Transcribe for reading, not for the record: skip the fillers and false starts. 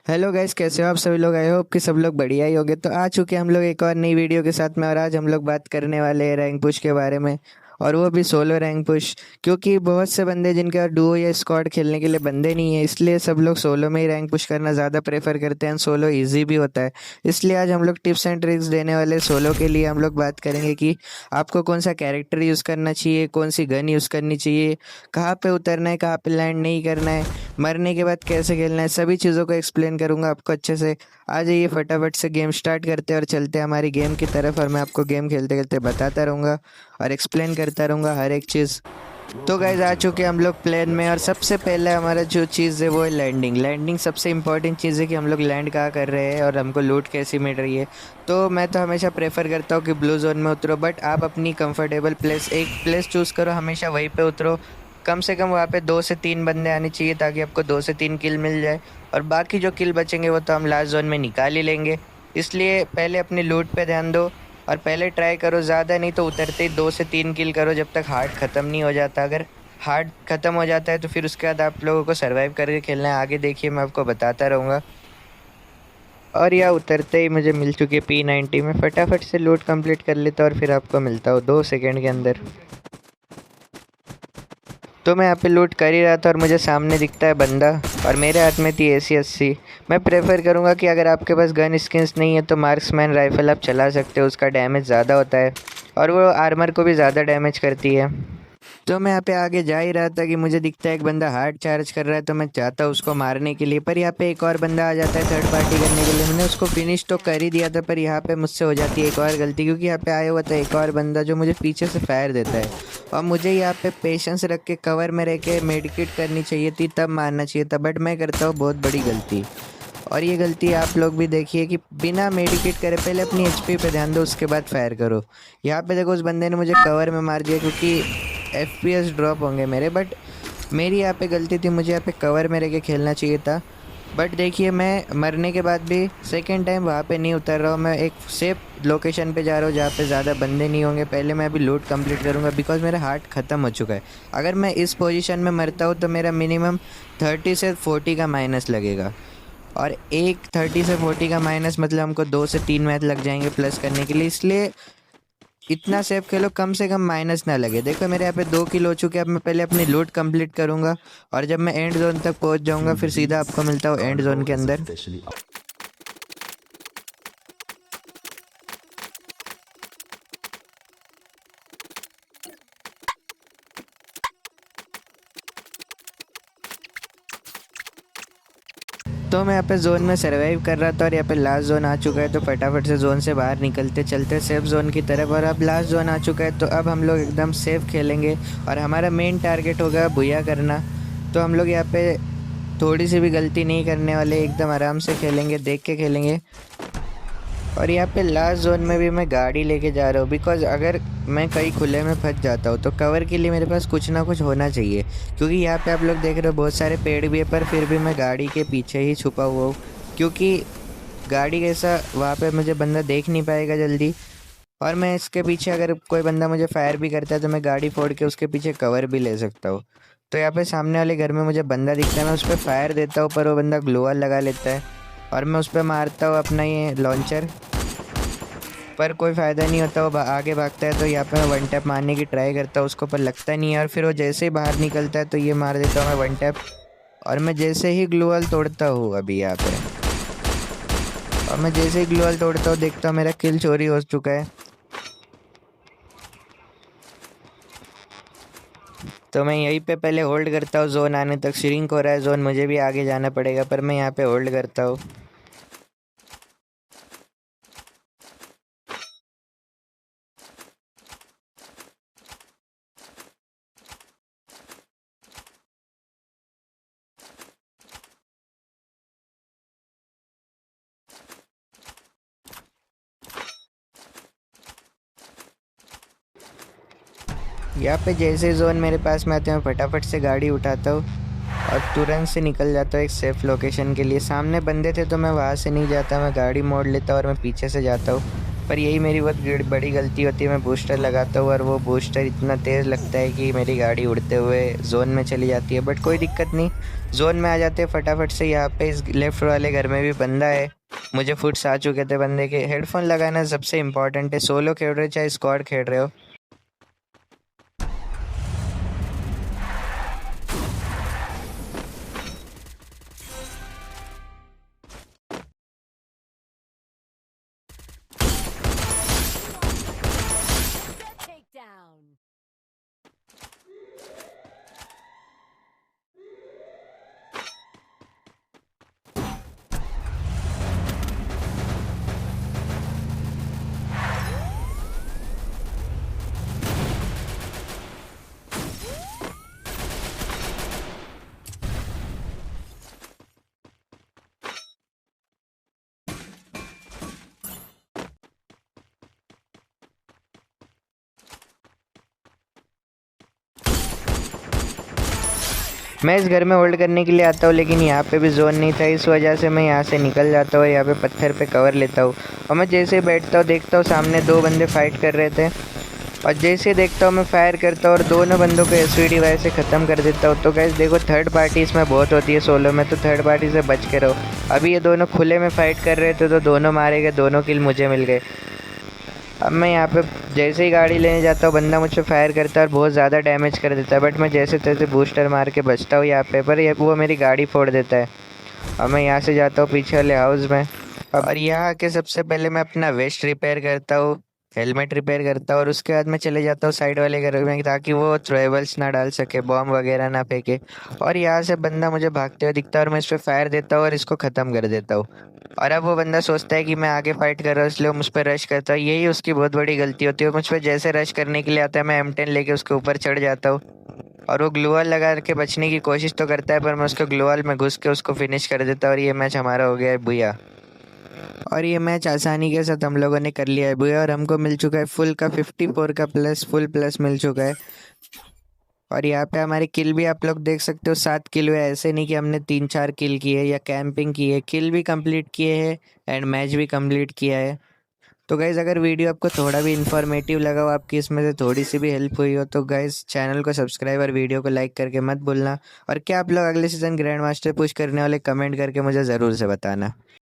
Hello guys, कैसे हो आप सभी लोग। आई होप कि सब लोग बढ़िया ही होंगे। तो आ चुके हैं हम लोग एक और नई वीडियो के साथ में, और आज हम लोग बात करने वाले हैं रैंक पुश के बारे में। और वो भी सोलो रैंक पुश, क्योंकि बहुत से बंदे जिनके पास डुओ या स्क्वाड खेलने के लिए बंदे नहीं है, इसलिए सब लोग सोलो में ही रैंक पुश करना ज़्यादा प्रेफर करते हैं। सोलो इजी भी होता है। इसलिए आज हम लोग टिप्स एंड ट्रिक्स देने वाले सोलो के लिए। हम लोग बात करेंगे कि आपको कौन सा कैरेक्टर यूज़ करना चाहिए, कौन सी गन यूज़ करनी चाहिए, कहाँ पे उतरना है, कहाँ पे लैंड नहीं करना है, मरने के बाद कैसे खेलना है, सभी चीज़ों को एक्सप्लेन करूंगा आपको अच्छे से। आ जाइए फटाफट से गेम स्टार्ट करते हैं और चलते हैं हमारी गेम की तरफ। और मैं आपको गेम खेलते खेलते बताता रहूँगा और एक्सप्लेन करता रहूँगा हर एक चीज़। तो गाइज आ चुके हैं हम लोग प्लेन में, और सबसे पहले हमारा जो चीज़ है वो है लैंडिंग। लैंडिंग सबसे इंपॉर्टेंट चीज़ है कि हम लोग लैंड कहाँ कर रहे हैं और हमको लूट कैसी मिल रही है। तो मैं तो हमेशा प्रेफर करता हूँ कि ब्लू जोन में उतरो, बट आप अपनी कंफर्टेबल प्लेस, एक प्लेस चूज़ करो, हमेशा वहीं पे उतरो। कम से कम वहाँ पे 2 से 3 बंदे आने चाहिए, ताकि आपको 2 से 3 किल मिल जाए। और बाकी जो किल बचेंगे वो तो हम लास्ट जोन में निकाल ही लेंगे। इसलिए पहले अपनी लूट पे ध्यान दो, और पहले ट्राई करो, ज़्यादा नहीं तो उतरते ही 2 से 3 किल करो, जब तक हार्ट ख़त्म नहीं हो जाता। अगर हार्ट ख़त्म हो जाता है तो फिर उसके बाद आप लोगों को सर्वाइव करके खेलना है। आगे देखिए, मैं आपको बताता रहूँगा। और यह उतरते ही मुझे मिल चुकी है P90। में फटाफट से लूट कंप्लीट कर लेता और फिर आपको मिलता हूँ 2 सेकंड के अंदर। तो मैं यहाँ पे लूट कर ही रहा था और मुझे सामने दिखता है बंदा, और मेरे हाथ में थी AC-80। मैं प्रेफर करूँगा कि अगर आपके पास गन स्किन्स नहीं है तो मार्क्समैन राइफ़ल आप चला सकते हो। उसका डैमेज ज़्यादा होता है और वो आर्मर को भी ज़्यादा डैमेज करती है। तो मैं यहाँ पे आगे जा ही रहा था कि मुझे दिखता है एक बंदा हार्ड चार्ज कर रहा है, तो मैं चाहता हूँ उसको मारने के लिए, पर यहाँ पे एक और बंदा आ जाता है थर्ड पार्टी करने के लिए। मैंने उसको फिनिश तो कर ही दिया था, पर यहाँ पे मुझसे हो जाती है एक और गलती, क्योंकि यहाँ पे आया हुआ था एक और बंदा जो मुझे पीछे से फायर देता है। और मुझे यहाँ पे पेशेंस रख के कवर में रह के मेडिकेट करनी चाहिए थी, तब मारना चाहिए था, बट मैं करता हूँ बहुत बड़ी गलती। और ये गलती आप लोग भी देखिए कि बिना मेडिकेट करे पहले अपनी HP पे ध्यान दो, उसके बाद फायर करो। यहाँ पे देखो, उस बंदे ने मुझे कवर में मार दिया, क्योंकि FPS ड्रॉप होंगे मेरे, बट मेरी यहाँ पे गलती थी, मुझे यहाँ पे कवर में रह के खेलना चाहिए था। बट देखिए, मैं मरने के बाद भी सेकेंड टाइम वहाँ पे नहीं उतर रहा हूँ। मैं एक सेफ लोकेशन पे जा रहा हूँ जहाँ पे ज़्यादा बंदे नहीं होंगे। पहले मैं अभी लूट कंप्लीट करूँगा, बिकॉज मेरा हार्ट ख़त्म हो चुका है। अगर मैं इस पोजीशन में मरता हूँ तो मेरा मिनिमम 30 से 40 का माइनस लगेगा, और एक 30 से 40 का माइनस मतलब हमको 2 से 3 मैच लग जाएंगे प्लस करने के लिए। इसलिए इतना सेफ खेलो, कम से कम माइनस ना लगे। देखो मेरे यहाँ पे 2 किल हो चुके हैं। अब मैं पहले अपनी लूट कंप्लीट करूँगा, और जब मैं एंड जोन तक पहुँच जाऊँगा फिर सीधा आपको मिलता हूँ एंड जोन के अंदर। तो मैं यहाँ पे जोन में सर्वाइव कर रहा था, और यहाँ पे लास्ट जोन आ चुका है। तो फटाफट से जोन से बाहर निकलते चलते सेफ जोन की तरफ। और अब लास्ट जोन आ चुका है, तो अब हम लोग एकदम सेफ खेलेंगे, और हमारा मेन टारगेट होगा भुया करना। तो हम लोग यहाँ पे थोड़ी सी भी गलती नहीं करने वाले, एकदम आराम से खेलेंगे, देख के खेलेंगे। और यहाँ पे लास्ट जोन में भी मैं गाड़ी लेके जा रहा हूँ, बिकॉज अगर मैं कहीं खुले में फंस जाता हूँ तो कवर के लिए मेरे पास कुछ ना कुछ होना चाहिए। क्योंकि यहाँ पे आप लोग देख रहे हो बहुत सारे पेड़ भी है, पर फिर भी मैं गाड़ी के पीछे ही छुपा हुआ हूँ, क्योंकि गाड़ी कैसा वहाँ पे मुझे बंदा देख नहीं पाएगा जल्दी। और मैं इसके पीछे, अगर कोई बंदा मुझे फायर भी करता है तो मैं गाड़ी फोड़ के उसके पीछे कवर भी ले सकता हूँ। तो यहाँ पे सामने वाले घर में मुझे बंदा दिखता है, मैं उस पर फायर देता हूँ, पर वो बंदा ग्लोअल लगा लेता है, और मैं उस पर मारता हूँ अपना ये लॉन्चर, पर कोई फ़ायदा नहीं होता। वो आगे भागता है, तो यहाँ पे मैं वन टैप मारने की ट्राई करता हूँ उसको, पर लगता नहीं है। और फिर वो जैसे ही बाहर निकलता है तो ये मार देता हूँ मैं वन टैप। और मैं जैसे ही ग्लूअल तोड़ता हूँ अभी यहाँ पे, और मैं जैसे ही ग्लूअल तोड़ता हूँ देखता हूँ मेरा किल चोरी हो चुका है। तो मैं यहीं पे पहले होल्ड करता हूँ जोन आने तक। श्रिंक हो रहा है जोन, मुझे भी आगे जाना पड़ेगा, पर मैं यहाँ पे होल्ड करता हूँ। यहाँ पे जैसे जोन मेरे पास में आते हैं, फटाफट से गाड़ी उठाता हूँ और तुरंत से निकल जाता हूँ एक सेफ़ लोकेशन के लिए। सामने बंदे थे तो मैं वहाँ से नहीं जाता, मैं गाड़ी मोड़ लेता हूँ और मैं पीछे से जाता हूँ। पर यही मेरी बहुत बड़ी गलती होती है, मैं बूस्टर लगाता हूँ और वो बूस्टर इतना तेज़ लगता है कि मेरी गाड़ी उड़ते हुए जोन में चली जाती है। बट कोई दिक्कत नहीं, जोन में आ जाते हैं फटाफट से। यहाँ पे इस लेफ्ट वाले घर में भी बंदा है, मुझे फुट्स आ चुके थे बंदे के। हेडफोन लगाना सबसे इंपॉर्टेंट है, सोलो खेल रहे हो चाहे स्क्वाड खेल रहे हो। Takedown. मैं इस घर में होल्ड करने के लिए आता हूँ, लेकिन यहाँ पे भी जोन नहीं था, इस वजह से मैं यहाँ से निकल जाता हूँ, यहाँ पे पत्थर पे कवर लेता हूँ। और मैं जैसे ही बैठता हूँ देखता हूँ सामने दो बंदे फाइट कर रहे थे, और जैसे ही देखता हूँ मैं फायर करता हूँ और दोनों बंदों को एसवीडी वाई से ख़त्म कर देता हूँ। तो गैस देखो, थर्ड पार्टी इसमें बहुत होती है सोलो में, तो थर्ड पार्टी से बच के रहो। अभी ये दोनों खुले में फाइट कर रहे थे तो दोनों मारे गए, दोनों किल मुझे मिल गए। अब मैं यहाँ पे जैसे ही गाड़ी लेने जाता हूँ बंदा मुझ पर फायर करता है और बहुत ज़्यादा डैमेज कर देता है, बट मैं जैसे तैसे बूस्टर मार के बचता हूँ यहाँ पे, पर वो मेरी गाड़ी फोड़ देता है। अब मैं यहाँ से जाता हूँ पीछे वाले हाउस में, और यहाँ आके सबसे पहले मैं अपना वेस्ट रिपेयर करता हूँ, हेलमेट रिपेयर करता हूँ, और उसके बाद मैं चले जाता हूँ साइड वाले घर में ताकि वो थ्रोएबल्स ना डाल सके, बॉम्ब वगैरह ना फेंके। और यहाँ से बंदा मुझे भागते हुए दिखता है और मैं इस पर फायर देता हूँ और इसको ख़त्म कर देता हूँ। और अब वो बंदा सोचता है कि मैं आगे फाइट कर रहा हूँ, इसलिए वो मुझ पर रश करता है। यही उसकी बहुत बड़ी गलती होती है, मुझ पर जैसे रश करने के लिए आता है मैं M10 लेके उसके ऊपर चढ़ जाता हूँ, और वो ग्लोअल लगा के बचने की कोशिश तो करता है, पर मैं उसको ग्लोअल में घुस के उसको फिनिश कर देता हूँ, और ये मैच हमारा हो गया है भूया। और ये मैच आसानी के साथ हम लोगों ने कर लिया है भूया, और हमको मिल चुका है फुल का 54 का प्लस, फुल प्लस मिल चुका है। और यहाँ पे हमारे किल भी आप लोग देख सकते हो, 7 किल हुए। ऐसे नहीं कि हमने 3-4 किल किए या कैंपिंग की है, किल भी कंप्लीट किए हैं एंड मैच भी कंप्लीट किया है। तो गाइज़, अगर वीडियो आपको थोड़ा भी इन्फॉर्मेटिव लगा हो, आपकी इसमें से थोड़ी सी भी हेल्प हुई हो, तो गाइज़ चैनल को सब्सक्राइब और वीडियो को लाइक करके मत भूलना। और क्या आप लोग अगले सीज़न ग्रैंड मास्टर पुश करने वाले, कमेंट करके मुझे ज़रूर से बताना।